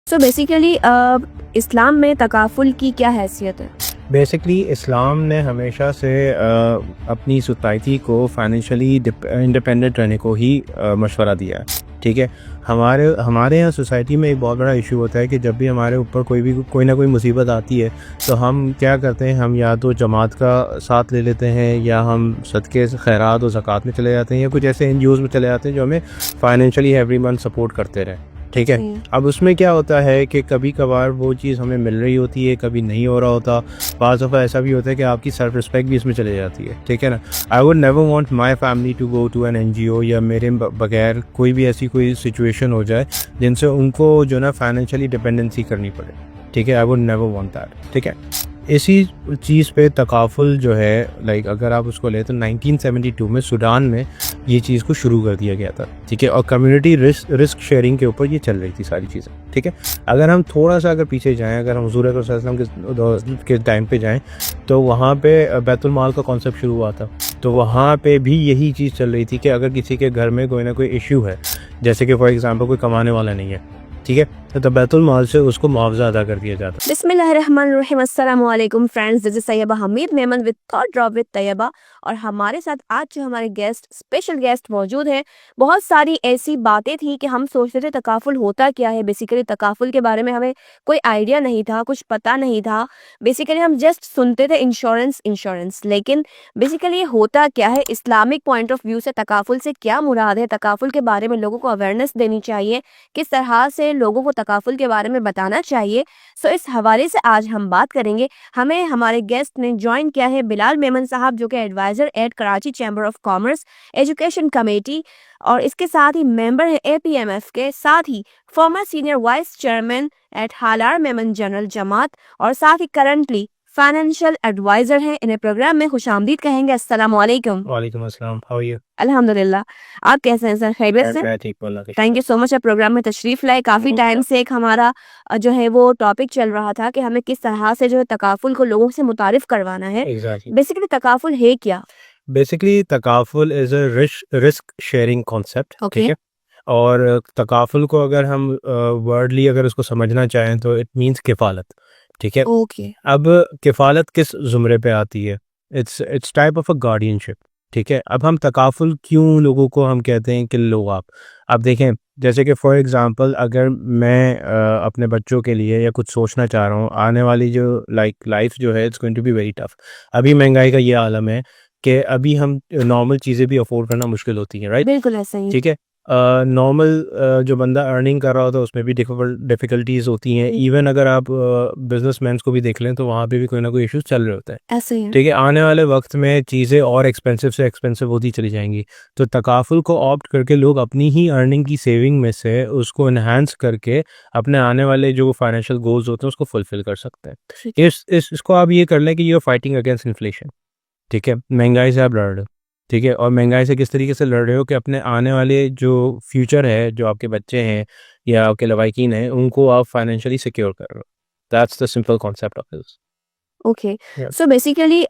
सो basically Islam में तकाफुल की क्या हैसियत है? बेसिकली इस्लाम ने हमेशा से अपनी सोसाइटी को फाइनेंशियली इंडिपेंडेंट रहने को ही मशवरा दिया है। ठीक है, हमारे यहाँ सोसाइटी में एक बहुत बड़ा इशू होता है कि जब भी हमारे ऊपर कोई ना कोई मुसीबत आती है तो हम क्या करते हैं, हम या तो जमात का साथ ले लेते हैं या हम सदक़े खैरात और ज़कात में चले जाते हैं या कुछ ऐसे एनजीओज़ में चले जाते हैं जो हमें फाइनेंशियली एवरी मंथ सपोर्ट करते रहें। ठीक है, अब उसमें क्या होता है कि कभी कभार वो चीज़ हमें मिल रही होती है, कभी नहीं हो रहा होता। बाज़ दफ़ा ऐसा भी होता है कि आपकी सेल्फ रिस्पेक्ट भी इसमें चले जाती है। ठीक है ना, I would never want my family to go to an NGO या मेरे बगैर कोई भी ऐसी कोई सिचुएशन हो जाए जिनसे उनको जो ना फाइनेंशियली डिपेंडेंसी करनी पड़े। ठीक है, आई वुड नेवर वांट दैट। ठीक है, इसी चीज़ पे तकाफुल जो है, लाइक अगर आप उसको ले तो 1972 में सूडान में ये चीज़ को शुरू कर दिया गया था। ठीक है, और कम्युनिटी रिस्क शेयरिंग के ऊपर ये चल रही थी सारी चीज़ें। ठीक है, अगर हम थोड़ा सा अगर पीछे जाएं, अगर हम हुज़ूर अकरम सल्लल्लाहु अलैहि वसल्लम के टाइम पे जाएं तो वहाँ पे बैतुल माल का कॉन्सेप्ट शुरू हुआ था। तो वहाँ पे भी यही चीज़ चल रही थी कि अगर किसी के घर में कोई ना कोई इशू है, जैसे कि फॉर एग्ज़ाम्पल कोई कमाने वाला नहीं है, ठीक है, तो बैतुल माल से उसको मुआवजा अदा कर दिया जाता। बिस्मिल्लाहिर्रहमानिर्रहीम, अस्सलामु अलैकुम friends, this is Tayyaba Hamid Memon with thought drop with Tayyaba. और हमारे साथ आज जो हमारे स्पेशल गेस्ट मौजूद हैं। बहुत सारी ऐसी बातें थी कि हम सोचते थे तकाफुल होता क्या है। बेसिकली तकाफुल के बारे में हमें कोई आइडिया नहीं था, कुछ पता नहीं था। बेसिकली हम जस्ट सुनते थे इंश्योरेंस इंश्योरेंस, लेकिन बेसिकली ये होता क्या है, इस्लामिक पॉइंट ऑफ व्यू से तकाफुल से क्या मुराद है, तकाफुल के बारे में लोगों को अवेयरनेस देनी चाहिए, किस तरह से लोगों को तकाफुल के बारे में बताना चाहिए। सो इस हवाले से आज हम बात करेंगे। हमें हमारे गेस्ट ने ज्वाइन किया है बिलाल मेमन साहब, जो कि advisor at Karachi chamber of commerce education committee, और इसके साथ ही मेंबर है एपीएमएफ के, साथ ही former senior vice chairman at Halar Memon general जमात, और साथ ही करंटली फाइनेंशियल एडवाइजर हैं। इन्हें प्रोग्राम में खुशामदीद कहेंगे। अस्सलाम वालेकुम। वालेकुम अस्सलाम, हाउ आर यू? अल्हम्दुलिल्लाह, आप कैसे हैं सर? खैरियत से? मैं ठीक, बोला। थैंक यू सो मच, आप प्रोग्राम में तशरीफ लाए। काफ़ी टाइम से एक हमारा जो है वो टॉपिक चल रहा था कि हमें किस तरह से जो है तकाफुल को लोगों से मुतारिफ करवाना है। एग्जैक्टली, बेसिकली तकाफुल है क्या? Basically takaful is a risk sharing concept. Okay. ठीक है, और तकाफुल को अगर हम वर्डली अगर उसको समझना चाहें तो इट मींस किफ़ालत। ठीक है, ओके। अब किफ़ालत किस ज़ुमरे पे आती है? It's type of a guardianship. ठीक है, अब हम तकाफुल क्यों लोगों को हम कहते हैं कि लो आप, अब देखें, जैसे कि फॉर एग्ज़ाम्पल अगर मैं अपने बच्चों के लिए या कुछ सोचना चाह रहा हूँ, आने वाली जो लाइफ जो है it's going to be very tough. अभी महंगाई का ये आलम है कि अभी हम नॉर्मल चीज़ें भी अफोर्ड करना मुश्किल होती हैं, राइट? बिल्कुल ऐसा ही। ठीक है, नॉर्मल जो बंदा अर्निंग कर रहा होता है उसमें भी डिफ़िकल्टीज़ होती हैं। इवन अगर आप बिजनेसमैन को भी देख लें तो वहाँ पे भी कोई ना कोई इश्यूज चल रहे होते हैं। ऐसे ही है। ठीक है, आने वाले वक्त में चीज़ें और एक्सपेंसिव से एक्सपेंसिव होती चली जाएंगी। तो तकाफुल को ऑप्ट करके लोग अपनी ही अर्निंग की सेविंग में से उसको इन्हांस करके अपने आने वाले जो फाइनेंशियल गोल्स होते हैं उसको फुलफिल कर सकते हैं। ठीक है। इसको आप ये कर लें कि you are fighting against inflation. ठीक है, महंगाई से आप लड़ रहे हो। ठीक है, और महंगाई से किस तरीके से लड़ रहे हो कि अपने आने वाले जो फ्यूचर है, जो आपके बच्चे हैं या आपके लवाकिन हैं, उनको आप फाइनेंशियली सिक्योर कर रहे हो। That's the simple concept of this. Okay. So basically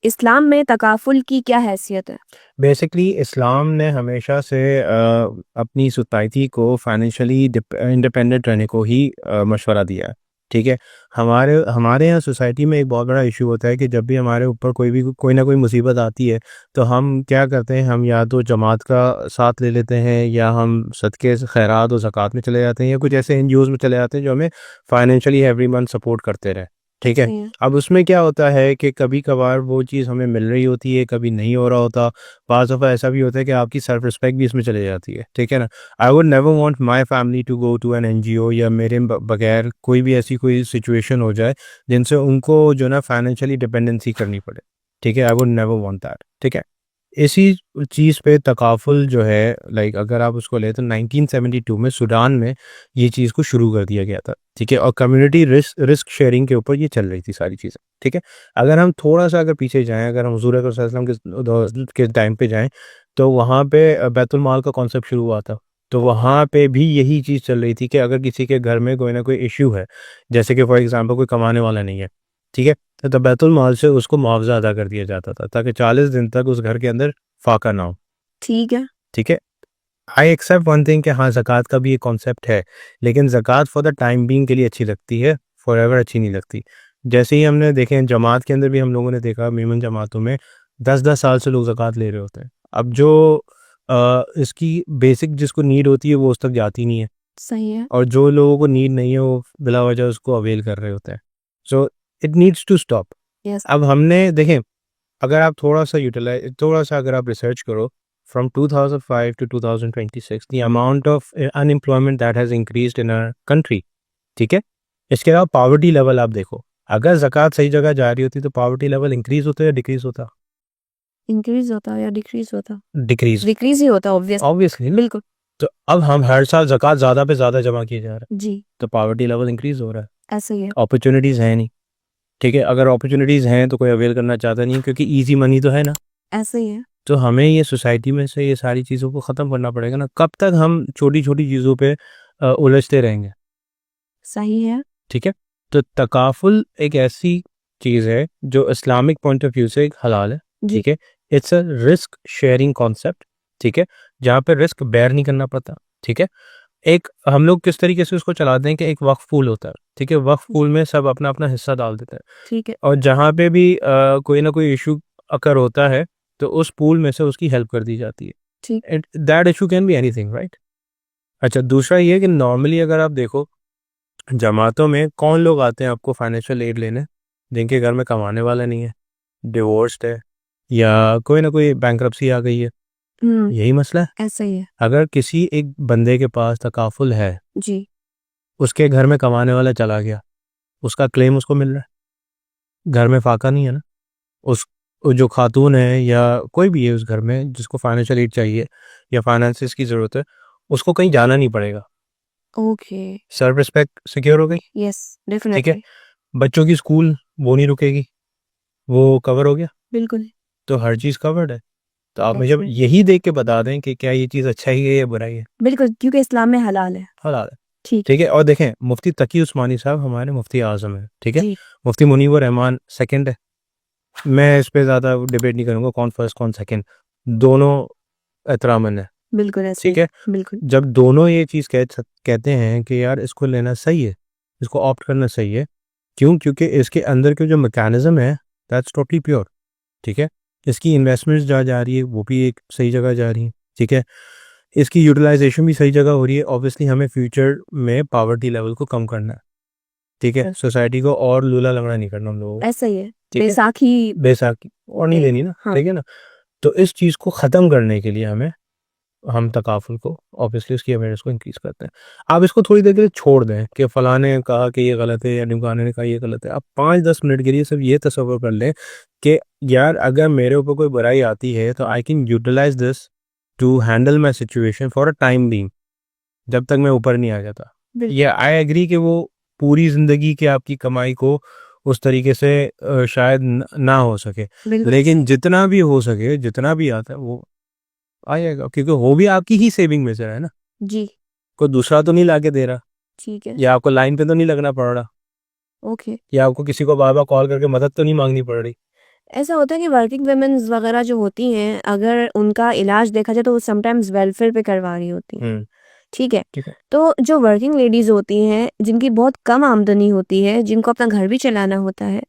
Islam में तकाफुल की क्या हैसियत है? बेसिकली इस्लाम ने हमेशा से अपनी सोसाइटी को फाइनेंशियली इंडिपेंडेंट रहने को ही मशवरा दिया है। ठीक है, हमारे यहाँ सोसाइटी में एक बहुत बड़ा इशू होता है कि जब भी हमारे ऊपर कोई ना कोई मुसीबत आती है तो हम क्या करते हैं, हम या तो जमात का साथ ले लेते हैं या हम सदक़े खैरात और ज़कात में चले जाते हैं या कुछ ऐसे एनजीओज़ में चले जाते हैं जो हमें फाइनेंशियली एवरी मंथ सपोर्ट करते रहें। ठीक है, सही है। अब उसमें क्या होता है कि कभी कभार वो चीज़ हमें मिल रही होती है, कभी नहीं हो रहा होता। बाज़ दफ़ा ऐसा भी होता है कि आपकी सेल्फ रिस्पेक्ट भी इसमें चले जाती है। ठीक है ना, I would never want my family to go to an NGO या मेरे बगैर कोई भी ऐसी कोई सिचुएशन हो जाए जिनसे उनको जो ना फाइनेंशियली डिपेंडेंसी करनी पड़े। ठीक है, आई वुड नेवर वांट दैट। ठीक है, इसी चीज़ पे तकाफुल जो है, लाइक अगर आप उसको ले तो 1972 में सूडान में ये चीज़ को शुरू कर दिया गया था। ठीक है, और कम्युनिटी रिस्क शेयरिंग के ऊपर ये चल रही थी सारी चीज़ें। ठीक है, अगर हम थोड़ा सा अगर पीछे जाएं, अगर हम हुज़ूर अकरम सल्लल्लाहु अलैहि वसल्लम के टाइम पे जाएं तो वहाँ पे बैतुल माल का कॉन्सेप्ट शुरू हुआ था। तो वहाँ पे भी यही चीज़ चल रही थी कि अगर किसी के घर में कोई ना कोई इशू है, जैसे कि फॉर एग्ज़ाम्पल कोई कमाने वाला नहीं है, ठीक है, तो बैतुल माल से उसको मुआवजा अदा कर दिया जाता था ताकि 40 दिन तक उस घर के अंदर फाका ना हो। ठीक है। ठीक है, आई एक्सेप्ट वन थिंग कि हाँ ज़कात का भी एक कॉन्सेप्ट है, लेकिन ज़कात फॉर द टाइम बीइंग के लिए अच्छी लगती है, फॉरएवर अच्छी नहीं लगती। जैसे ही हमने देखे जमात के अंदर भी हम लोगों ने देखा मेमन जमातों में 10-10 साल से लोग ज़कात ले रहे होते हैं। अब जो इसकी बेसिक जिसको नीड होती है वो उस तक जाती नहीं है, सही है। और जो लोगों को नीड नहीं है वो बिला वजह उसको अवेल कर रहे होते हैं। So it needs to stop. Yes. अब हमने देखें, अगर आप थोड़ा सा अगर आप रिसर्च करो, from 2005 to 2026 the amount of unemployment that has increased in our country, ठीक है। इसके अलावा पावर्टी लेवल आप देखो, अगर ज़कात सही जगह जा रही होती तो पावर्टी लेवल इंक्रीज होता या डिक्रीज होता? इंक्रीज होता या डिक्रीज होता? डिक्रीज, डिक्रीज ही होता ऑब्वियसली। बिल्कुल। तो अब हम हर साल ज़कात ज़्यादा पे ज़्यादा जमा किए जा रहे हैं, जी, तो पावर्टी लेवल इंक्रीज हो रहा है। ऐसा ही है। अपॉर्चुनिटीज़ हैं नहीं, ठीक है। अगर अपॉर्चुनिटीज़ हैं तो कोई अवेल करना चाहता नहीं, क्योंकि ईजी मनी तो है ना। ऐसा ही है। तो हमें ये सोसाइटी में से ये सारी चीज़ों को ख़त्म करना पड़ेगा ना। कब तक हम छोटी छोटी चीज़ों पे उलझते रहेंगे, सही है। ठीक है। तो तकाफुल एक ऐसी चीज़ है जो इस्लामिक पॉइंट ऑफ व्यू से एक हलाल है, जी। ठीक है। It's a risk sharing concept, ठीक है, जहाँ पे रिस्क बेयर नहीं करना पड़ता, ठीक है। एक हम लोग किस तरीके से उसको चलाते हैं कि एक वक्फ पूल होता है, ठीक है। वक्फ पूल में सब अपना अपना हिस्सा डाल देते हैं, ठीक है। और जहाँ पे भी कोई ना कोई इशू अकर होता है तो उस पूल में से उसकी हेल्प कर दी जाती है। ठीक। That issue can be anything, right. अच्छा, दूसरा ये कि नॉर्मली अगर आप देखो जमातों में कौन लोग आते हैं आपको फाइनेंशियल एड लेने, जिनके घर में कमाने वाला नहीं है, डिवोर्स्ड है, या कोई ना कोई बैंक्रप्सी आ गई है, यही मसला है। ऐसा ही है। अगर किसी एक बंदे के पास तकाफुल है, जी। उसके घर में कमाने वाला चला गया, उसका क्लेम उसको मिल रहा है, घर में फाका नहीं है ना। उस वो जो खातून है या कोई भी है उस घर में जिसको फाइनेंशियल एड चाहिए या फाइनेंसिस की ज़रूरत है, उसको कहीं जाना नहीं पड़ेगा। ओके। सेल्फ रिस्पेक्ट सिक्योर हो गई, यस, ठीक है। डेफिनेटली। बच्चों की स्कूल वो नहीं रुकेगी, वो कवर हो गया, बिल्कुल। तो हर चीज़ कवर्ड है। तो आप मुझे Definitely. यही देख के बता दें कि क्या ये चीज़ अच्छाई है या बुराई है। बिल्कुल, क्योंकि इस्लाम में हलाल है। हलाल है, ठीक। ठीक है। और देखें मुफ्ती तकी उस्मानी साहब हमारे मुफ्ती आज़म है, ठीक है। जी। मुफ्ती मुनीवर रहमान सेकंड है। मैं इस पे ज़्यादा डिबेट नहीं करूँगा कौन फर्स्ट कौन सेकंड, दोनों एहतरामन है, बिल्कुल ऐसे ठीक ही। है। बिल्कुल। जब दोनों ये चीज़ कहते हैं कि यार इसको लेना सही है, इसको ऑप्ट करना सही है, क्यों? क्योंकि इसके अंदर के जो मैकेनिज़्म है दैट्स टोटली प्योर, ठीक है। इसकी इन्वेस्टमेंट्स जहाँ जा रही है वो भी एक सही जगह जा रही है, ठीक है। इसकी यूटिलाइजेशन भी सही जगह हो रही है। ऑब्वियसली हमें फ्यूचर में पावर्टी लेवल को कम करना है, ठीक है। Yes. सोसाइटी को और लूला लंगड़ा नहीं करना हम लोगों को, ऐसा ही है। ठीक है। बैसाखी। बैसाखी और नहीं पे। लेनी ना, हाँ। ठीक है ना। तो इस चीज़ को ख़त्म करने के लिए हम तकाफुल को ऑब्वियसली उसकी अवेयरनेस को इंक्रीज़ करते हैं। आप इसको थोड़ी देर के लिए छोड़ दें कि फ़लाँ ने कहा कि ये गलत है या ढिमकाने ने कहा ये गलत है। आप 5-10 मिनट के लिए सिर्फ ये तसव्वुर कर लें कि यार अगर मेरे ऊपर कोई बुराई आती है तो I can utilise this to handle my situation for a time being, जब तक मैं ऊपर नहीं आ जाता। बिल्कुल। या आई एग्री कि वो पूरी ज़िंदगी की आपकी कमाई को उस तरीके से शायद ना हो सके, बिल्कुल। लेकिन जितना भी हो सके, जितना भी आता है वो आ जाएगा, क्योंकि वो भी आपकी ही सेविंग में से है ना। जी। कोई दूसरा तो नहीं लाके दे रहा, ठीक है। या आपको लाइन पे तो नहीं लगना पड़ रहा, ओके। या आपको किसी को बार-बार कॉल करके मदद तो नहीं माँगनी पड़ रही। ऐसा होता है कि वर्किंग वुमेन्स वगैरह जो होती हैं, अगर उनका इलाज देखा जाए तो वो समटाइम्स वेलफेयर पे करवा रही होती हैं। ठीक है। ठीक है। तो जो वर्किंग लेडीज़ होती हैं, जिनकी बहुत कम आमदनी होती है, जिनको अपना घर भी चलाना होता है,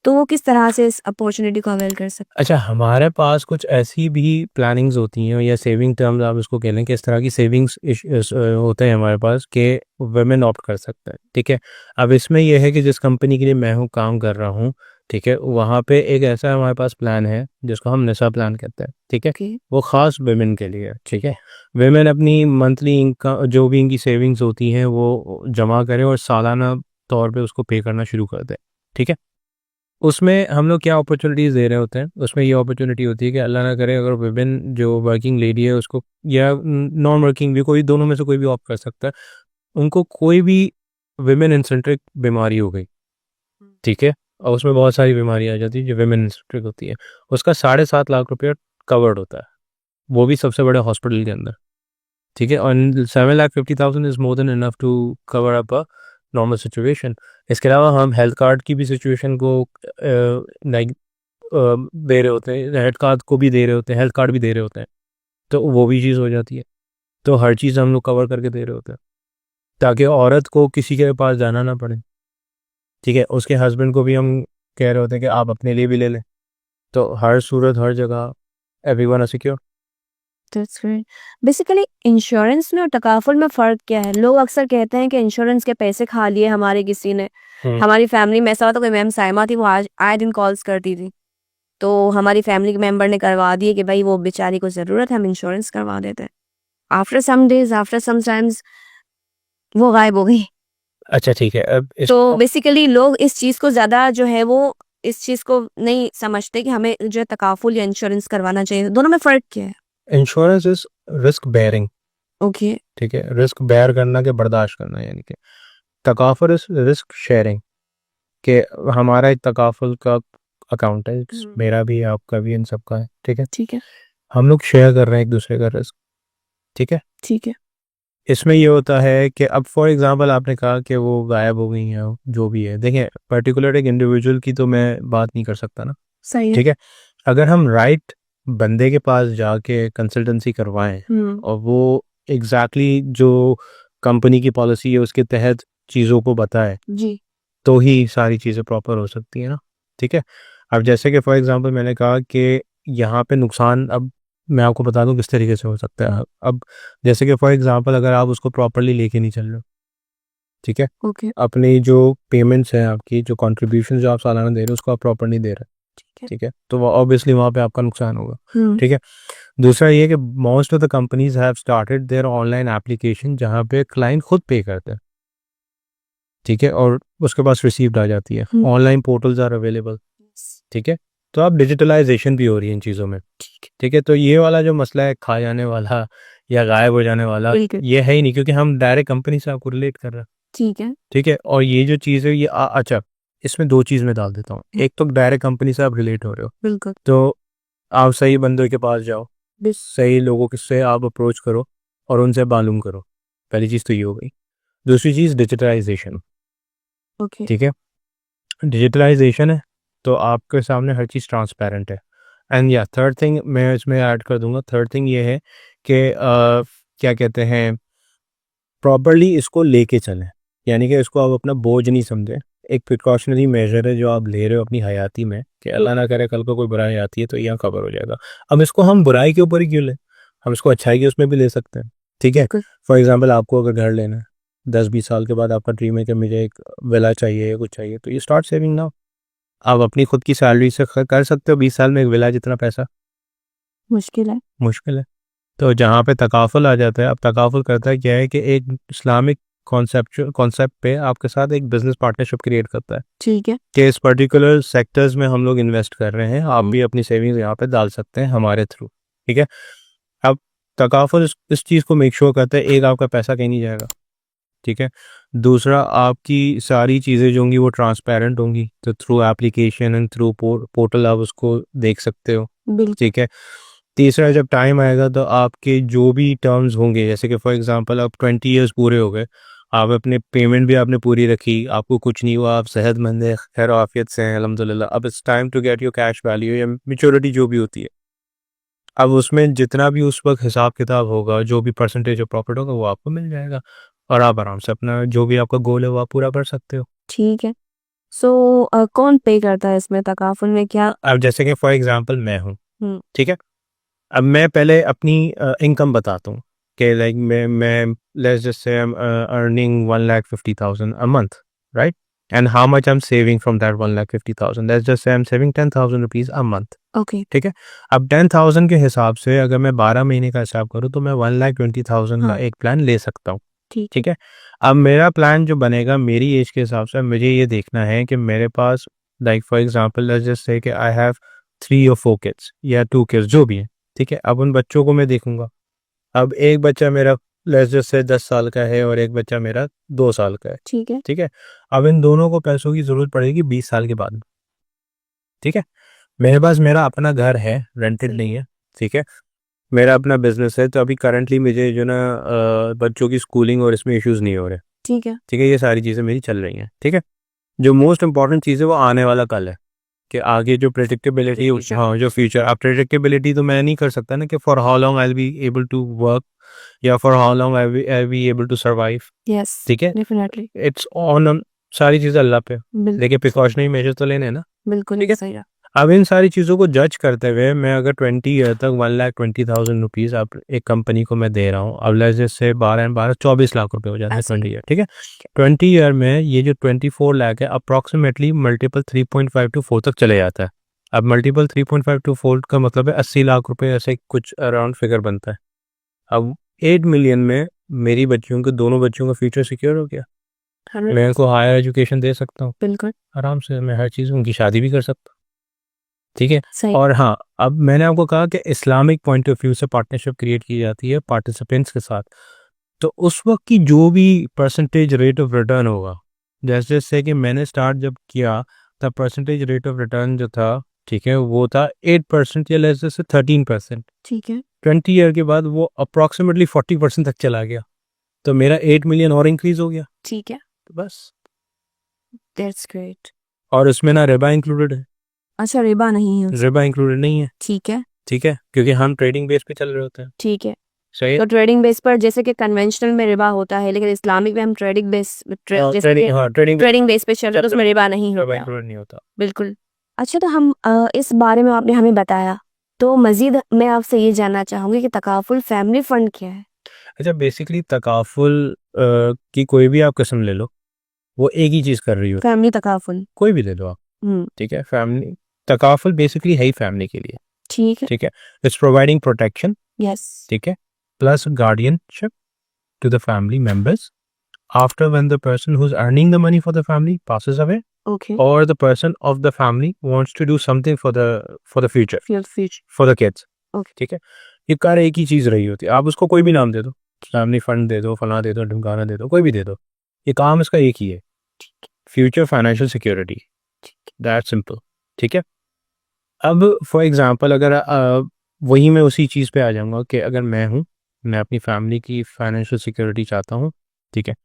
तो वो किस तरह से इस अपॉर्चुनिटी को अवेल कर सकते अच्छा, हमारे पास कुछ ऐसी भी प्लानिंग्स होती हैं या सेविंग टर्म्स आप इसको कह लें कि इस तरह की सेविंग्स होते हैं हमारे पास कि वुमेन ऑप्ट कर सकते हैं, ठीक है। अब इसमें यह है कि जिस कंपनी के लिए मैं हूँ काम कर रहा हूँ, ठीक है, वहाँ पे एक ऐसा हमारे पास प्लान है जिसको हम निसा प्लान कहते हैं, ठीक है। ओके। वो ख़ास वुमेन के लिए है, ठीक है। वुमेन अपनी मंथली इनकम जो भी इनकी सेविंग्स होती हैं वो जमा करें और सालाना तौर पे उसको पे करना शुरू कर दें, ठीक है। उसमें हम लोग क्या अपॉर्चुनिटीज़ दे रहे होते हैं, उसमें ये अपॉर्चुनिटी होती है कि अल्लाह ना करे अगर विमेन जो वर्किंग लेडी है उसको, या नॉन वर्किंग भी, कोई दोनों में से कोई भी ऑप्ट कर सकता है, उनको कोई भी विमेन इंसेंट्रिक बीमारी हो गई, ठीक है, और उसमें बहुत सारी बीमारी आ जाती है जो विमेन इंसेंट्रिक होती है, उसका 7.5 लाख रुपया कवर्ड होता है, वो भी सबसे बड़े हॉस्पिटल के अंदर, ठीक है। और 7,50,000 is more than enough to cover up a normal situation. इसके अलावा हम हेल्थ कार्ड की भी सिचुएशन को लाइक दे रहे होते हैं, हेल्थ कार्ड को भी दे रहे होते हैं, हेल्थ कार्ड भी दे रहे होते हैं, तो वो भी चीज़ हो जाती है। तो हर चीज़ हम लोग कवर करके दे रहे होते हैं ताकि औरत को किसी के पास जाना ना पड़े, ठीक है। उसके हस्बैंड को भी हम कह रहे होते हैं कि आप अपने लिए भी ले लें, तो हर सूरत हर जगह everyone are secure. That's great. Basically insurance में और तकाफुल में फ़र्क क्या है? लोग अक्सर कहते हैं कि इंश्योरेंस के पैसे खा लिए हमारे किसी ने। हमारी फैमिली में ऐसा हुआ था, कोई मैम साइमा थी, वो आज आए दिन कॉल्स करती थी। तो हमारी फैमिली के मेंबर ने करवा दिए कि भाई वो बेचारी को ज़रूरत है, हम इंश्योरेंस करवा देते हैं। After some days, after some times वो गायब हो गई। अच्छा ठीक है, अब तो इसको बेसिकली लोग इस चीज़ को ज़्यादा जो है वो इस चीज़ को नहीं समझते कि हमें जो है तकाफुल या इंश्योरेंस करवाना चाहिए। दोनों में फ़र्क क्या है? Insurance is risk bearing, okay, ठीक है। रिस्क बेयर करना के बर्दाश्त करना, यानी कि तकाफुल इज रिस्क शेयरिंग, कि हमारा एक तकाफुल का अकाउंट है, मेरा भी आपका भी इन सबका है, ठीक है। ठीक है, हम लोग शेयर कर रहे हैं एक दूसरे का रिस्क, ठीक है। ठीक है। इसमें ये होता है कि अब फॉर एग्जांपल आपने कहा कि वो गायब हो गई हैं, जो भी है, देखें पर्टिकुलर एक इंडिविजुअल की तो मैं बात नहीं कर सकता ना, सही है। ठीक है। अगर हम राइट बंदे के पास जाके कंसल्टेंसी करवाएं और वो एग्जैक्टली जो कंपनी की पॉलिसी है उसके तहत चीज़ों को बताए, जी। तो ही सारी चीज़ें प्रॉपर हो सकती है ना, ठीक है। अब जैसे कि फॉर एग्जांपल मैंने कहा कि यहाँ पे नुकसान, अब मैं आपको बता दूं किस तरीके से हो सकता है। अब जैसे कि फॉर एग्जांपल अगर आप उसको प्रॉपरली लेके नहीं चल रहे हो, ठीक है, ओके, अपनी जो पेमेंट्स हैं, आपकी जो कॉन्ट्रीब्यूशन जो आप सालाना दे रहे हो उसको आप प्रॉपर नहीं दे रहे, ठीक है। ठीक है, तो ऑब्वियसली वहाँ पे आपका नुकसान होगा, हुँ, ठीक है। दूसरा ये कि most of the companies have started their online application जहाँ पे क्लाइंट खुद पे करते हैं, ठीक है, और उसके पास रिसीव्ड आ जाती है। ऑनलाइन पोर्टल्स आर अवेलेबल, ठीक है। तो अब डिजिटलाइजेशन भी हो रही है इन चीज़ों में, ठीक है। तो ये वाला जो मसला है खा जाने वाला या गायब हो जाने वाला, बिल्कुल। ये है ही नहीं, क्योंकि हम डायरेक्ट कंपनी से आपको रिलेट कर रहे हैं, ठीक है। ठीक है। और ये जो चीज़ है ये अच्छा, इसमें दो चीज़ में डाल देता हूँ। एक तो डायरेक्ट कंपनी से आप रिलेट हो रहे हो, बिल्कुल। तो आप सही बंदों के पास जाओ, सही लोगों से आप अप्रोच करो और उनसे मालूम करो। पहली चीज़ तो ये हो गई। दूसरी चीज़ डिजिटलाइजेशन, ओके, ठीक है। डिजिटलाइजेशन है तो आपके सामने हर चीज़ ट्रांसपेरेंट है। एंड या थर्ड थिंग मैं इसमें ऐड कर दूंगा, थर्ड थिंग ये है कि क्या कहते हैं, प्रॉपरली इसको लेके चलें, यानी कि इसको आप अपना बोझ नहीं समझें। एक प्रिकॉशनरी मेजर है जो आप ले रहे हो अपनी हयाती में, कि अल्लाह ना करे कल को कोई बुराई आती है तो यहाँ खबर हो जाएगा। अब इसको हम बुराई के ऊपर ही क्यों लें, हम इसको अच्छाई के उसमें भी ले सकते हैं, ठीक है। बिल्कुल। फॉर एग्जाम्पल आपको अगर घर लेना है, 10-20 साल के बाद आपका ड्रीम है कि मुझे एक विला चाहिए या कुछ चाहिए, तो ये स्टार्ट सेविंग नाउ। आप अपनी खुद की सैलरी से कर सकते हो 20 साल में एक विला जितना पैसा, मुश्किल है। मुश्किल है। तो जहाँ पे तकाफुल आ जाता है, अब तकाफुल करता है क्या है कि एक इस्लामिक कॉन्सेप्ट पे आपके साथ एक बिजनेस पार्टनरशिप क्रिएट करता है ठीक है। कि इस पर्टिकुलर सेक्टर्स में हम लोग इन्वेस्ट कर रहे हैं, आप भी अपनी सेविंग्स यहाँ पे डाल सकते हैं हमारे थ्रू, ठीक है। अब तकाफुल इस चीज़ को मेक श्योर करता है, एक आपका पैसा कहीं नहीं जाएगा, ठीक है। दूसरा आपकी सारी चीज़ें जो होंगी वो ट्रांसपेरेंट होंगी, तो through application and through portal आप उसको देख सकते हो, बिल्कुल। ठीक है। तीसरा जब टाइम आएगा तो आपके जो भी टर्म्स होंगे, जैसे कि फॉर एग्जांपल अब 20 इयर्स पूरे हो गए, आप अपने पेमेंट भी आपने पूरी रखी, आपको कुछ नहीं हुआ, आप सेहतमंद है, खैर आफियत से हैं अल्हम्दुलिल्लाह, अब it's time to get your cash value या मेच्योरिटी जो भी होती है। अब उसमें जितना भी उस वक्त हिसाब किताब होगा, जो भी परसेंटेज ऑफ प्रॉफिट होगा वो आपको मिल जाएगा और आप आराम से अपना जो भी आपका गोल है वो आप पूरा कर सकते हो। ठीक है। सो कौन पे करता है इसमें तकाफुल में क्या? अब जैसे कि फॉर एग्जांपल मैं हूँ, हुँ, ठीक है। अब मैं पहले अपनी इनकम बताता हूँ कि लाइक मैं लेट्स जस्ट से I am earning 1,50,000 a month, right, and how much I am saving from that 1,50,000, let's just से I am saving 10,000 rupees a month, okay, ठीक है। अब 10,000 के हिसाब से अगर मैं 12 महीने का हिसाब करूँ तो मैं 1,20,000 का हाँ, एक प्लान ले सकता हूँ, ठीक है। ठीक है। अब मेरा प्लान जो बनेगा मेरी एज के हिसाब से, मुझे ये देखना है कि मेरे पास like for example let's just say I I have 3 or 4 kids या 2 किड्स जो भी है, ठीक है। अब उन बच्चों को मैं देखूंगा। अब एक बच्चा मेरा लेट्स जस्ट से 10 साल का है और एक बच्चा मेरा 2 साल का है, ठीक है। ठीक है। अब इन दोनों को पैसों की ज़रूरत पड़ेगी 20 साल के बाद, ठीक है। मेरे पास मेरा अपना घर है, रेंटेड सही नहीं है। है, ठीक है। मेरा अपना बिजनेस है, तो अभी करंटली मुझे जो ना बच्चों की स्कूलिंग और इसमें इश्यूज़ नहीं हो रहे, ठीक है। ठीक है। ये सारी चीज़ें मेरी चल रही हैं, ठीक है। जो मोस्ट इंपॉर्टेंट चीज़ है वो आने वाला कल है, कि आगे जो प्रेडिक्टेबिलिटी, Future. हाँ जो फ्यूचर, अब प्रेडिक्टेबिलिटी तो मैं नहीं कर सकता ना कि for how long I be able to work या for how long I be able to survive, Yes. ठीक है, Definitely. इट्स ऑन सारी चीज़ें अल्लाह पे, बिल्कुल लेकिन प्रिकॉशनरी मेजर तो लेने हैं ना। बिल्कुल ठीक है। सही है। अब इन सारी चीज़ों को जज करते हुए मैं अगर 20 ईयर तक 1,20,000 रुपीज़ अब एक कंपनी को मैं दे रहा हूँ, अब जैसे 12 24 लाख रुपए हो जाते हैं ऐसे। 20 ईयर, ठीक है। 20 ईयर में ये जो 24 लाख है अप्रॉक्सीमेटली मल्टीपल 3.5 to 4 तक चले जाता है। अब मल्टीपल 3.5 to 4 का मतलब है 80 लाख रुपए, ऐसे कुछ अराउंड फिगर बनता है। अब 8 मिलियन में मेरी बच्चियों के, दोनों बच्चियों का फ्यूचर सिक्योर हो गया। मैं उनको हायर एजुकेशन दे सकता हूँ बिल्कुल आराम से, मैं हर चीज़, उनकी शादी भी कर सकता हूँ, ठीक है। सही। और हाँ, अब मैंने आपको कहा कि इस्लामिक पॉइंट ऑफ व्यू से पार्टनरशिप क्रिएट की जाती है पार्टिसिपेंट्स के साथ, तो उस वक्त की जो भी परसेंटेज रेट ऑफ रिटर्न होगा, जैसे कि मैंने स्टार्ट जब किया तब परसेंटेज रेट ऑफ रिटर्न जो था, ठीक है, वो था 8% या लेस से 13%। ठीक है 20 ईयर के बाद वो अप्रॉक्सीमेटली 40% तक चला गया, तो मेरा 8 मिलियन और इंक्रीज हो गया, ठीक है तो बस। That's great. और उसमें ना रिबा इंक्लूडेड है, अच्छा रिबा नहीं है। रिबा इंक्लूडेड नहीं है, ठीक है ठीक है, क्योंकि हम ट्रेडिंग बेस पे चल रहे होते हैं, ठीक है। सही है। तो ट्रेडिंग बेस पर जैसे कि कन्वेंशनल में रिबा होता है, लेकिन इस्लामिक में हम ट्रेडिंग बेस ट्रेडिंग बेस पे चल रहे, तो उसमें रिबा नहीं होता। इंक्लूडेड नहीं होता। बिल्कुल। अच्छा तो हम इस बारे में आपने हमें बताया, तो मजीद मैं आपसे ये जानना चाहूंगी कि तकाफुल फैमिली फंड क्या है? अच्छा, बेसिकली तकाफुल की कोई भी आप किस्म ले लो, वो एक ही चीज़ कर रही हो, फैमिली तकाफुल। कोई भी ले लो आप, ठीक है। फैमिली तकाफुल बेसिकली है ही फैमिली के लिए, ठीक है। ठीक है। It's providing protection, yes. ठीक है, plus guardianship to the family members after when the person who's earning the money for the family passes away, okay or the person of the family wants to do something for the future, future. for the kids, Okay. ठीक है। ये car एक ही चीज़ रही होती है, आप उसको कोई भी नाम दे दो, फैमिली फंड दे दो, फला दे दो, ढिमकाना दे दो, कोई भी दे दो, ये काम इसका एक ही है, future financial security, that simple, ठीक है। अब फॉर एग्जांपल अगर वही मैं उसी चीज़ पे आ जाऊंगा कि अगर मैं अपनी फैमिली की फाइनेंशियल सिक्योरिटी चाहता हूँ, ठीक है,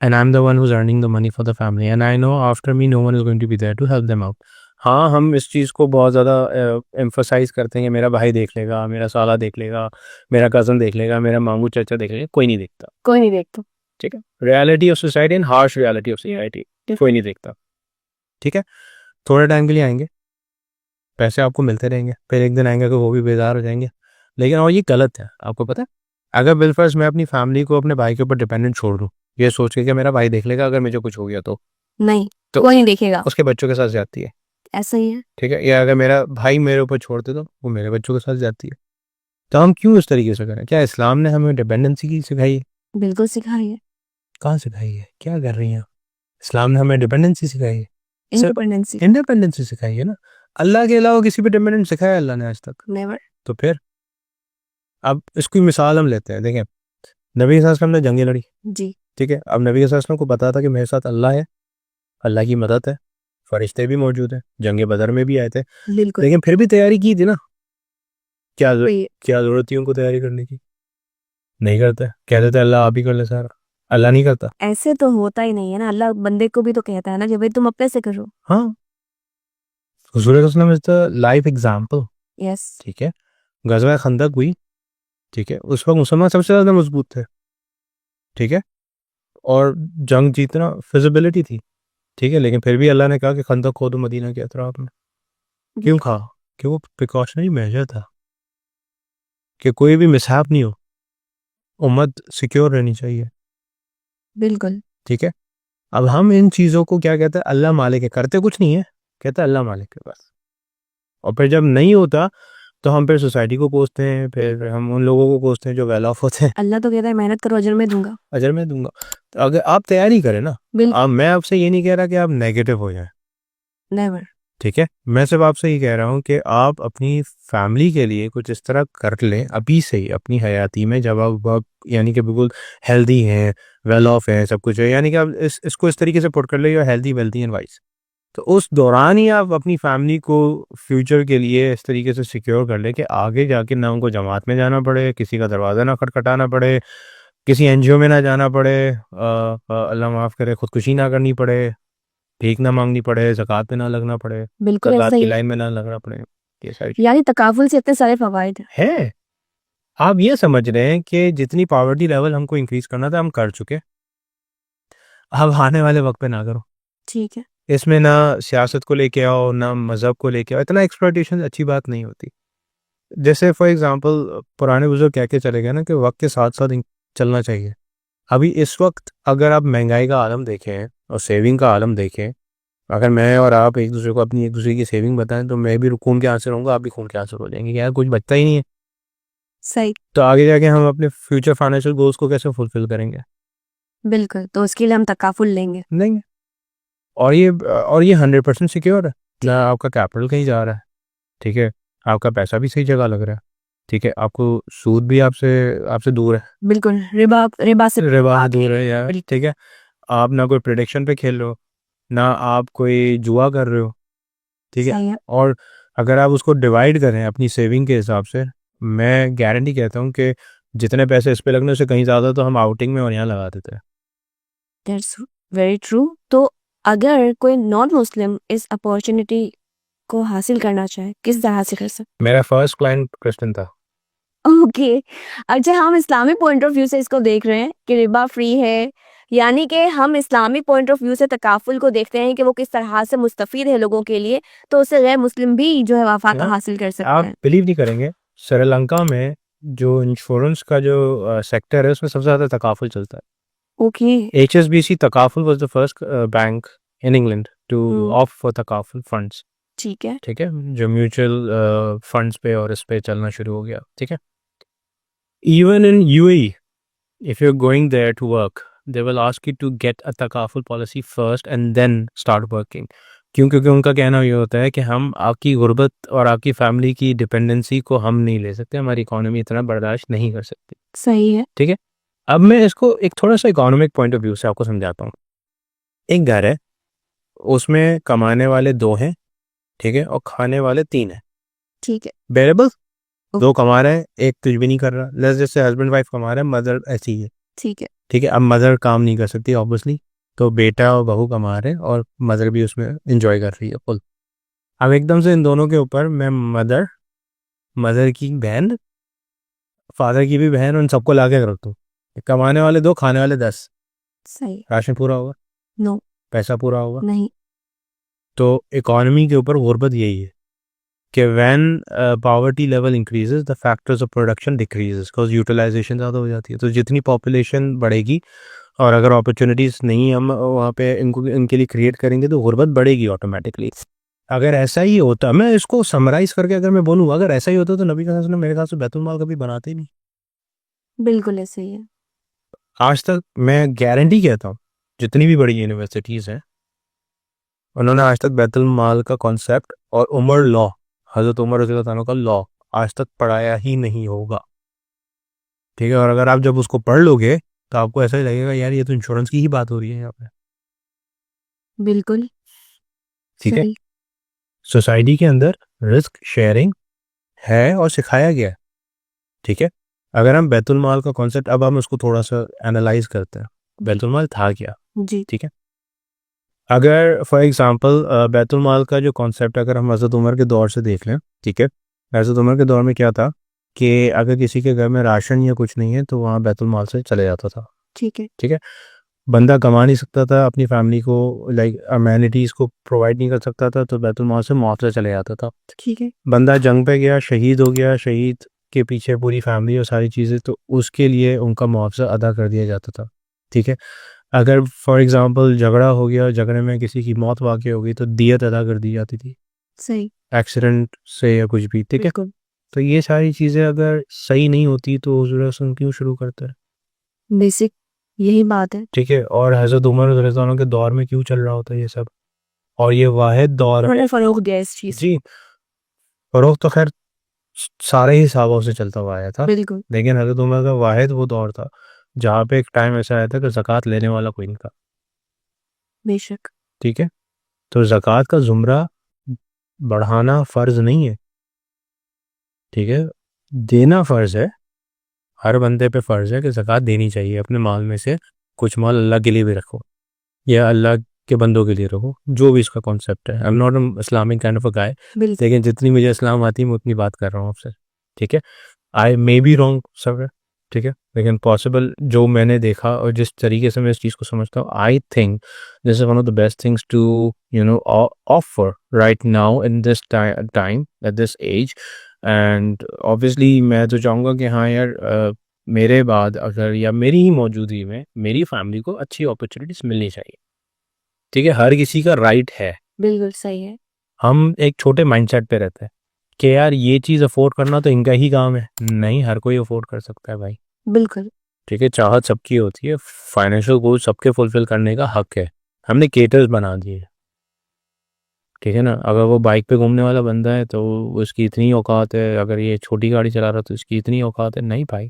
and I'm the one who's earning the money for the family and I know after me no one is going to be there to help them out. हाँ, हम इस चीज़ को बहुत ज़्यादा एम्फोसाइज करते हैं कि मेरा भाई देख लेगा, मेरा साला देख लेगा, मेरा कज़न देख लेगा, मेरा मामू चाचा देख लेगा, कोई नहीं देखता, कोई नहीं देखता। ठीक है। Reality of society and harsh reality of society, कोई नहीं देखता, ठीक है। थोड़े टाइम के लिए आएंगे, पैसे आपको मिलते रहेंगे, फिर एक दिन आएंगे कि वो भी बेजार हो जाएंगे, लेकिन और ये गलत है, आपको पता है। अगर बिलफर्ज मैं अपनी फैमिली को अपने भाई के ऊपर डिपेंडेंट छोड़ दूँ, ये सोच के कि मेरा भाई देख लेगा अगर मुझे कुछ हो गया तो नहीं तो कोई नहीं देखेगा, उसके बच्चों के साथ जाती है, ऐसा ही है। ठीक है। या अगर मेरा भाई मेरे ऊपर छोड़ दे तो वो मेरे बच्चों के साथ जाती है, तो हम क्यों इस तरीके से करें? क्या इस्लाम ने हमें डिपेंडेंसी की सिखाई है? बिल्कुल सिखाई है। कहाँ सिखाई है? क्या कर रही हैं? इस्लाम ने हमें डिपेंडेंसी सिखाई है, इंडिपेंडेंसी इंडिपेंडेंसी सिखाई है ना। अल्लाह के अलावा किसी पे डिपेंडेंट सिखाया अल्लाह ने आज तक? नेवर। तो फिर अब इसकी मिसाल हम लेते हैं, देखें, नबी सल्लल्लाहु अलैहि वसल्लम ने जंगें लड़ी, जी ठीक है। अब नबी सल्लल्लाहु अलैहि वसल्लम को पता था कि मेरे साथ अल्लाह है, अल्लाह की मदद है, फरिश्ते भी मौजूद हैं, जंगे बदर में भी आए थे, बिल्कुल। लेकिन फिर भी तैयारी की थी ना। क्या कोई क्या जरूरत थी उनको तैयारी करने की? नहीं करता, कहते थे अल्लाह आप ही कर ले सारा, अल्लाह नहीं करता। ऐसे तो होता ही नहीं है ना, अल्लाह बंदे को भी तो कहता है ना कि भाई तुम अपने से करो। हाँ, हुजूर सल्लल्लाहु अलैहि वसल्लम is the life example, yes ठीक है। गजवा खंदक हुई, ठीक है, उस वक्त मुसलमान सबसे ज्यादा मजबूत थे, ठीक है, और जंग जीतना फिजिबिलिटी थी, ठीक है, लेकिन फिर भी अल्लाह ने कहा कि खंदक खोदो मदीना के अतराफ में। क्यों कहा? कि वो प्रिकॉशनरी मेजर था कि कोई भी मिसहैप नहीं हो, उम्मत सिक्योर रहनी चाहिए, बिल्कुल। ठीक है। अब हम इन चीज़ों को क्या कहते हैं, अल्लाह मालिक है, करते कुछ नहीं है, कहते हैं अल्लाह मालिक है बस। और फिर जब नहीं होता तो हम फिर सोसाइटी को कोसते हैं, फिर हम उन लोगों को कोसते हैं जो वेल ऑफ होते हैं। अल्लाह तो कहता है मेहनत करो अजर में दूंगा। अजर मैं दूंगा, तो अगर आप तैयारी करें ना, बिल्कुल अब मैं आपसे ये नहीं कह रहा कि आप नेगेटिव हो जाए, नेवर। ठीक है, मैं सिर्फ आपसे ये कह रहा हूँ कि आप अपनी फैमिली के लिए कुछ इस तरह कर लें अभी से ही अपनी हयाती में, जब आप यानी कि बिल्कुल हेल्दी हैं, वेल ऑफ हैं, सब कुछ है, यानी कि आप इसको इस तरीके से पुट कर ले, हेल्दी वेल्दी एंड वाइज, तो उस दौरान ही आप अपनी फैमिली को फ्यूचर के लिए इस तरीके से सिक्योर कर ले कि आगे जाके ना उनको जमात में जाना पड़े, किसी का दरवाज़ा ना खटखटाना पड़े, किसी एनजीओ में ना जाना पड़े, अल्लाह माफ़ करे खुदकुशी ना करनी पड़े, भीख ना मांगनी पड़े, ज़कात पे ना लगना पड़े, बिल्कुल ज़कात ऐसा की ही है। लाइन में ना लगना पड़े, ये सारी यानी तकाफुल से इतने सारे फ़वाइद हैं। है। आप ये समझ रहे हैं कि जितनी पॉवर्टी लेवल हमको इंक्रीज़ करना था हम कर चुके। अब आने वाले वक़्त पे ना करो। ठीक है। इसमें ना सियासत को लेके आओ, ना मज़हब को लेके आओ, इतना एक्सप्लॉइटेशन अच्छी बात नहीं होती। जैसे फॉर एग्ज़ाम्पल पुराने बुज़ुर्ग कह के चले गए ना कि वक़्त के साथ-साथ चलना चाहिए। अभी इस वक़्त अगर आप महँगाई का आलम देखें और सेविंग का आलम देखें, अगर मैं और आप एक-दूसरे को अपनी एक-दूसरे की सेविंग बताएँ तो मैं भी खून के आँसू रहूँगा, आप भी खून के आँसू हो जाएँगे कि यार कुछ बचता ही नहीं है। सही। तो आगे जाके हम अपने फ्यूचर फाइनेंशियल गोल्स को कैसे फुलफ़िल करेंगे? बिल्कुल, तो उसके लिए हम तकाफुल लेंगे। नहीं। और ये 100% सिक्योर है। ना आपका कैपिटल कहीं जा रहा है, ठीक है? आपका पैसा भी सही जगह लग रहा है, ठीक है? आपको सूद भी आपसे आपसे दूर है, बिल्कुल, रिबा रिबा से रिबा दूर है यार, ठीक है? आप ना कोई प्रेडिक्शन पे खेल रहे हो, ना आप कोई जुआ कर रहे हो, ठीक है? सही है। और अगर आप उसको डिवाइड करें अपनी सेविंग के हिसाब से, मैं गारंटी कहता हूँ कि जितने पैसे इस पे लगने उससे कहीं ज़्यादा तो हम आउटिंग में और यहाँ लगा देते हैं। That's very true. तो अगर कोई नॉन मुस्लिम इस अपॉर्चुनिटी को हासिल करना चाहे, किस तरह से कर सकते? मेरा फर्स्ट क्लाइंट क्रिस्टियन था। ओके। अच्छा, हम इस्लामिक पॉइंट ऑफ व्यू से इसको देख रहे हैं कि रिबा फ्री है, यानी कि हम इस्लामिक पॉइंट ऑफ व्यू से तकाफुल को देखते हैं कि वो किस तरह से मुस्तफ़ीद है लोगों के लिए, तो उससे गैर मुस्लिम भी जो है वफ़ा हासिल कर सकते आप हैं। बिलीव नहीं करेंगे, श्रीलंका में जो इंश्योरेंस का जो सेक्टर है उसमें सबसे ज़्यादा तकाफुल चलता है। ओके। HSBC तकाफुल was the first bank in England to opt for तकाफुल फंड्स, ठीक है। ठीक है? जो म्यूचुअल फंड्स पे और इस पे चलना शुरू हो गया, ठीक है? Even in UAE if you're going there to work, they will ask you to get a takaful policy first and then start working. क्यों? क्योंकि उनका कहना ये होता है कि हम आपकी गुर्बत और आपकी फैमिली की डिपेंडेंसी को हम नहीं ले सकते, हमारी इकोनॉमी इतना बर्दाश्त नहीं कर सकती, सही है। ठीक है? अब मैं इसको एक थोड़ा सा इकोनॉमिक पॉइंट ऑफ व्यू से आपको समझाता हूँ। एक घर है, उसमें कमाने वाले 2 हैं, ठीक है? और खाने वाले 3 हैं। ठीक है। बेरेबल 2 कमा रहे हैं, एक कुछ भी नहीं कर रहा। लेट्स जैसे हस्बैंड वाइफ कमा रहे हैं, मदर ऐसी ही है, ठीक है। ठीक है? अब मदर काम नहीं कर सकती ऑब्वियसली, तो बेटा और बहू कमा रहे हैं और मदर भी उसमें एंजॉय कर रही है फुल। अब एकदम से इन दोनों के ऊपर मैं मदर, मदर की बहन, फादर की भी बहन, उन सबको ला के रख दूँ। कमाने वाले 2, खाने वाले 10, सही। राशन पूरा होगा, नो। पैसा पूरा होगा। नहीं। तो इकोनॉमी के ऊपर गुर्बत यही है कि when poverty level increases the factors of production decreases because utilisation ज़्यादा हो जाती है। तो जितनी पॉपुलेशन बढ़ेगी और अगर अपॉर्चुनिटीज़ नहीं हम वहाँ पे इनको इनके लिए क्रिएट करेंगे तो गुर्बत बढ़ेगी ऑटोमेटिकली। अगर ऐसा ही होता, मैं इसको समराइज करके अगर मैं बोलूँ, अगर ऐसा ही होता तो नबी वसल्लम मेरे ख्याल से बैतुल माल कभी बनाते ही नहीं। बिल्कुल ऐसे ही है। आज तक मैं गारंटी कहता हूँ, जितनी भी बड़ी यूनिवर्सिटीज़ हैं उन्होंने आज तक बैतुल माल का कॉन्सेप्ट और उमर लॉ, हज़रत उमर रज़ी अल्लाह तआला का लॉ आज तक पढ़ाया ही नहीं होगा, ठीक है? और अगर आप जब उसको पढ़ लोगे तो आपको ऐसा ही लगेगा यार ये तो इंश्योरेंस की ही बात हो रही है यहाँ पे, बिल्कुल। ठीक है? सही। सोसाइटी के अंदर रिस्क शेयरिंग है और सिखाया गया है, ठीक है? अगर हम बैतुल माल का कॉन्सेप्ट अब हम उसको थोड़ा सा एनालाइज करते हैं, बैतुल माल था क्या, जी। ठीक है? अगर फॉर एग्जांपल बैतुल माल का जो कॉन्सेप्ट अगर हम हज़रत उमर के दौर से देख लें, ठीक है? हज़रत उमर के दौर में क्या था कि अगर किसी के घर में राशन या कुछ नहीं है तो वहाँ बैतुल माल से चले जाता था, ठीक है। ठीक है? बंदा कमा नहीं सकता था, अपनी फैमिली को लाइक अमेनिटीज़ को प्रोवाइड नहीं कर सकता था, तो बैतुल माल से मुआवजा चले जाता था। ठीक है। बंदा जंग पे गया, शहीद हो गया, शहीद के पीछे पूरी फैमिली और सारी चीज़ें, तो उसके लिए उनका मुआवजा अदा कर दिया जाता था, ठीक है? अगर फॉर एग्जांपल झगड़ा हो गया, झगड़े में किसी की मौत वाक़ई हो गई तो दियत अदा कर दी जाती थी, सही। एक्सीडेंट से या कुछ भी, ठीक है? बिल्कुल। तो ये सारी चीज़ें अगर सही नहीं होती तो हुज़ूर रसूल क्यों शुरू करते हैं, बेसिक यही बात है। ठीक है? और हज़रत उमर रज़ी अल्लाह अन्हु के दौर में क्यों चल रहा होता है ये सब? और ये वाहिद दौर, उन्होंने फ़रोग़ दिया इस चीज़। जी, फ़रोग़ तो ख़ैर सारे ही सहाबा से चलता हुआ आया था, बिल्कुल। लेकिन हज़रत उमर का वाहिद वो दौर था जहाँ पे एक टाइम ऐसा आया था कि ज़कात लेने वाला कोई नहीं था, बेशक। ठीक है? तो ज़कात का ज़ुमरा बढ़ाना फ़र्ज़ नहीं है, ठीक है? देना फ़र्ज़ है, हर बंदे पे फ़र्ज़ है कि ज़कात देनी चाहिए, अपने माल में से कुछ माल अल्लाह के लिए भी रखो, या अल्लाह कि बंदों के लिए रहो, जो भी इसका कॉन्सेप्ट है। I am not an Islamic kind of a guy, बिल्कुल लेकिन जितनी मुझे इस्लाम आती है मैं उतनी बात कर रहा हूँ आपसे, ठीक है। आई मे बी रॉन्ग सब, ठीक है, लेकिन पॉसिबल जो मैंने देखा और जिस तरीके से मैं इस चीज़ को समझता हूँ, I think this is one of the best things to offer right now in this time at this age. And obviously मैं तो चाहूँगा कि हाँ यार, मेरे बाद अगर या मेरी ही मौजूदगी में मेरी फैमिली को अच्छी अपॉर्चुनिटीज मिलनी चाहिए, ठीक है। हर किसी का राइट है। बिल्कुल सही है। हम एक छोटे माइंडसेट पे रहते हैं कि यार ये चीज़ अफोर्ड करना तो इनका ही काम है। नहीं, हर कोई अफोर्ड कर सकता है भाई, बिल्कुल ठीक है। चाहत सबकी होती है, फाइनेंशियल गोल सबके फुलफिल करने का हक है। हमने केटर्स बना दिए, ठीक है ना। अगर वो बाइक पे घूमने वाला बंदा है तो उसकी इतनी औकात है, अगर ये छोटी गाड़ी चला रहा है तो उसकी इतनी औकात है। नहीं भाई,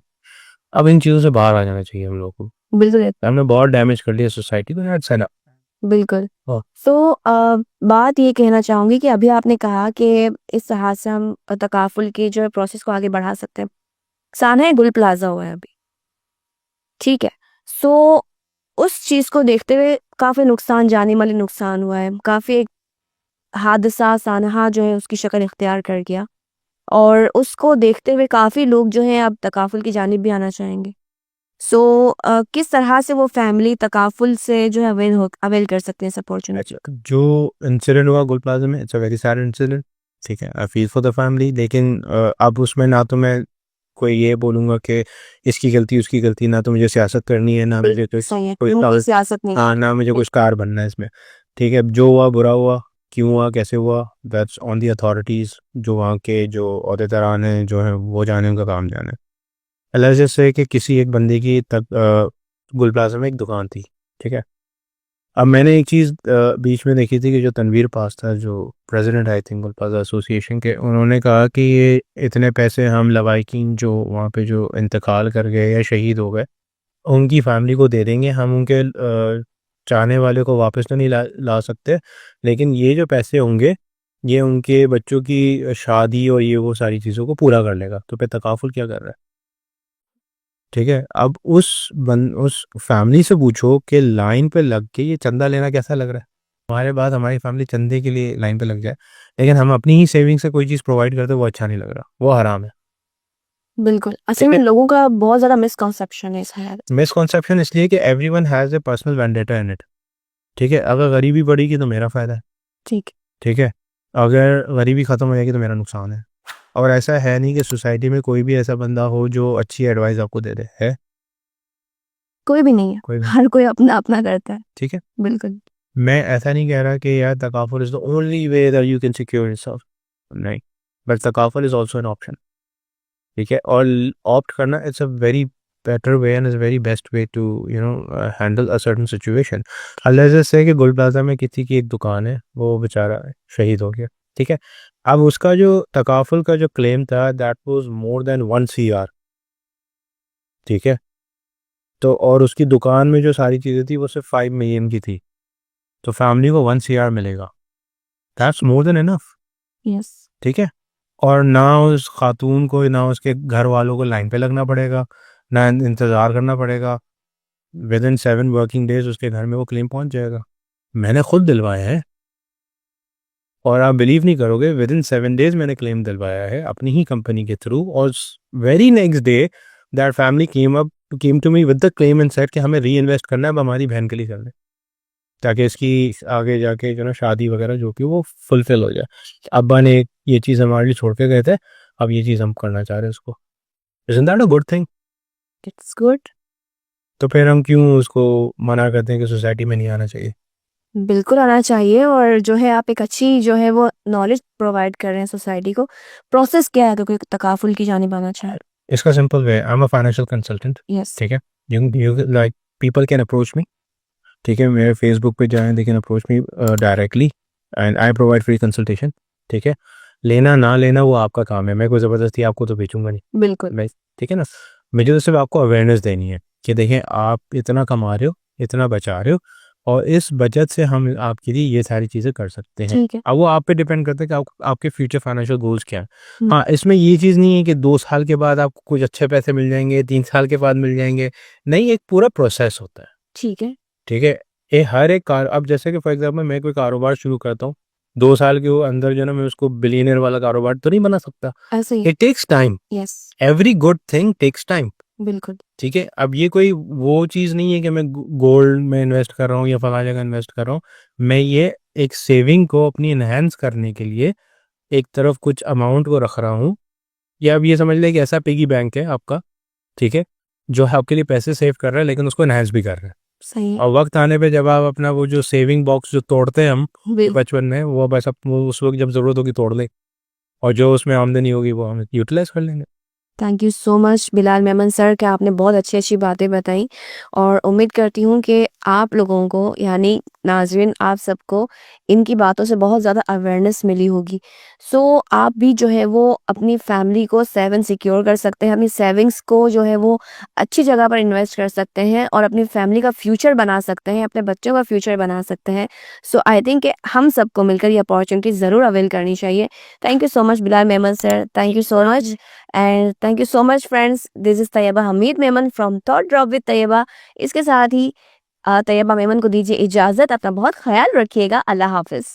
अब इन चीज़ों से बाहर आ जाना चाहिए हम लोग को। बिल्कुल हमने बहुत डैमेज कर लिया सोसाइटी को, दैट्स एनफ। बिल्कुल। हाँ। तो बात ये कहना चाहूँगी कि अभी आपने कहा कि इस तरह से हम तकाफुल की जो है प्रोसेस को आगे बढ़ा सकते हैं। साना गुल प्लाज़ा हुआ है अभी, ठीक है। सो उस चीज़ को देखते हुए काफ़ी नुकसान, जानी-माली नुकसान हुआ है। काफ़ी एक हादसा सानहा जो है उसकी शक्ल इख्तियार कर गया और उसको देखते हुए काफ़ी लोग जो हैं अब तकाफुल की जानिब भी आना चाहेंगे। सो किस तरह से वो फैमिली तकाफुल से जो है अवेल कर सकते हैं इस अपॉर्चुनिटी? अच्छा, जो इंसिडेंट हुआ गुल प्लाजा में, it's a very sad incident, ठीक है। I feel for the family, लेकिन अब उसमें ना तो मैं कोई ये बोलूँगा कि इसकी गलती उसकी गलती, ना तो मुझे सियासत करनी है, ना मुझे कोई सही है, कोई क्योंकि सियासत नहीं हाँ, ना मुझे कोई स्टार बनना है इसमें, ठीक है। जो हुआ बुरा हुआ, क्यों हुआ, कैसे हुआ, दैट्स ऑन दी अथॉरिटीज़। जो वहाँ के जो अहदेदारान हैं जो हैं वो जाने, उनका काम जाने। लेट्स जस्ट से कि किसी एक बंदे की गुल प्लाजा में एक दुकान थी, ठीक है। अब मैंने एक चीज़ बीच में देखी थी कि जो तनवीर पास था, जो प्रेसिडेंट आई थिंक गुल प्लाजा एसोसिएशन के, उन्होंने कहा कि ये इतने पैसे हम लवाहिकीन जो वहाँ पे जो इंतकाल कर गए या शहीद हो गए उनकी फैमिली को दे देंगे। हम उनके चाहने वाले को वापस तो नहीं ला सकते, लेकिन ये जो पैसे होंगे ये उनके बच्चों की शादी और ये वो सारी चीज़ों को पूरा कर लेगा। तो पे तकाफुल क्या कर रहा है, ठीक है। अब उस फैमिली से पूछो कि लाइन पे लग के ये चंदा लेना कैसा लग रहा है। हमारे बाद हमारी फैमिली चंदे के लिए लाइन पे लग जाए, लेकिन हम अपनी ही सेविंग से कोई चीज़ प्रोवाइड करते, वो अच्छा नहीं लग रहा, वो हराम है। बिल्कुल, असल में लोगों का बहुत ज़्यादा मिसकंसेप्शन है इस हैर मिसकॉन्सेप्शन इसलिए कि everyone has a personal vendetta in it, ठीक है। अगर गरीबी बढ़ेगी तो मेरा फ़ायदा है, ठीक है, ठीक है। अगर गरीबी ख़त्म हो जाएगी तो मेरा नुकसान है। और ऐसा है नहीं कि सोसाइटी में कोई भी ऐसा बंदा हो जो अच्छी एडवाइस आपको दे दे, है कोई भी नहीं है, कोई भी, हर कोई अपना-अपना करता है। ठीक है। बिल्कुल, मैं ऐसा नहीं कह रहा कि यार तकाफुल is the only way that you can secure yourself, नहीं, बट तकाफुल इज़ आल्सो एन ऑप्शन, ठीक है। और ऑप्ट करना, it's a very better way and is very best way to handle a certain situation. Allah जैसे कि गुल प्लाजा में किसी की एक दुकान है, वो बेचारा शहीद हो गया, ठीक है। अब उसका जो तकाफुल का जो क्लेम था that was more than 1 CR, ठीक है। तो और उसकी दुकान में जो सारी चीज़ें थी वो सिर्फ 5 मिलियन की थी, तो फैमिली को 1 CR मिलेगा, that's more than enough, yes, ठीक है। और ना उस खातून को, ना उसके घर वालों को लाइन पे लगना पड़ेगा, ना इंतज़ार करना पड़ेगा। विद इन 7 वर्किंग डेज उसके घर में वो क्लेम पहुंच जाएगा। मैंने खुद दिलवाया है, और आप बिलीव नहीं करोगे, विद इन 7 डेज मैंने क्लेम दिलवाया है अपनी ही कंपनी के थ्रू। और very next day that family came to me with the claim and said कि हमें री इन्वेस्ट करना है, अब हमारी बहन के लिए कर दें, ताकि इसकी आगे जाके जो ना शादी वगैरह जो कि वो फुलफिल हो जाए। अब्बा ने ये चीज़ हमारे लिए छोड़ के गए थे, अब ये चीज़ हम करना चाह रहे हैं उसको। Isn't that a good thing? It's good. तो फिर हम क्यों उसको मना करते हैं कि सोसाइटी में नहीं आना चाहिए? बिल्कुल आना चाहिए और जो है आप एक अच्छी जो है वो नॉलेज प्रोवाइड कर रहे हैं सोसाइटी को। प्रोसेस क्या है अगर कोई तकाफुल की जानिब आना चाहे? इसका simple way, I am a financial consultant, yes, ठीक है। You like people can approach me, ठीक है। मेरे फेसबुक पे जाएं, they can approach me directly and I provide free consultation, ठीक है। लेना ना लेना वो आपका काम है, मैं कोई ज़बरदस्ती आपको तो बेचूंगा नहीं बिल्कुल, मैं, ठीक है ना। मुझे तो सिर्फ आपको अवेयरनेस देनी है कि देखें आप इतना कमा रहे हो, इतना बचा रहे हो, और इस बचत से हम आपके लिए ये सारी चीज़ें कर सकते हैं। ठीक है। अब वो आप पे डिपेंड करता है कि आपके फ्यूचर फाइनेंशियल गोल्स क्या हैं। हुँ, हाँ, इसमें ये चीज़ नहीं है कि 2 साल के बाद आपको कुछ अच्छे पैसे मिल जाएंगे, 3 साल के बाद मिल जाएंगे। नहीं, एक पूरा प्रोसेस होता है, ठीक है, ठीक है। ये हर एक अब जैसे कि फॉर एग्जांपल मैं कोई कारोबार शुरू करता हूँ, 2 साल के अंदर जो है ना मैं उसको बिलियनियर वाला कारोबार तो नहीं बना सकता। ऐसे ही। It takes time, yes, every good thing takes time. बिल्कुल। ठीक है, अब ये कोई वो चीज़ नहीं है कि मैं गोल्ड में इन्वेस्ट कर रहा हूँ या फला जगह इन्वेस्ट कर रहा हूँ। मैं ये एक सेविंग को अपनी इनहेंस करने के लिए एक तरफ कुछ अमाउंट को रख रहा हूँ, या अब ये समझ लें कि ऐसा पिगी बैंक है आपका, ठीक है, जो है आपके लिए पैसे सेव कर रहा है लेकिन उसको इनहेंस भी कर रहा है। सही है। और वक्त आने पे जब आप अपना वो जो सेविंग बॉक्स जो तोड़ते हैं हम बिल्कुल। बचपन में, वो बस वो उस वक्त जब ज़रूरत होगी तोड़ लें, और जो उसमें आमदनी होगी वो हम यूटिलाइज कर लेंगे। Thank you so much Bilal Memon sir कि आपने बहुत अच्छी बातें बताई, और उम्मीद करती हूँ कि आप लोगों को यानी नाज़रीन आप सबको इनकी बातों से बहुत ज़्यादा अवेयरनेस मिली होगी। सो आप भी जो है वो अपनी फैमिली को सेविंग सिक्योर कर सकते हैं, अपनी सेविंग्स को जो है वो अच्छी जगह पर इन्वेस्ट कर सकते हैं और अपनी फैमिली का फ्यूचर बना सकते हैं, अपने बच्चों का फ्यूचर बना सकते हैं। सो आई थिंक कि हम सबको मिलकर ये अपॉर्चुनिटी ज़रूर अवेल करनी चाहिए। Thank you so much Bilal Memon sir, thank you so much. And thank you so much friends, this is Taiba Hamid Memon from thought drop with Taiba. इसके साथ ही तैयबा मेमन को दीजिए इजाज़त। अपना बहुत ख्याल रखिएगा। अल्लाह हाफ़िज़।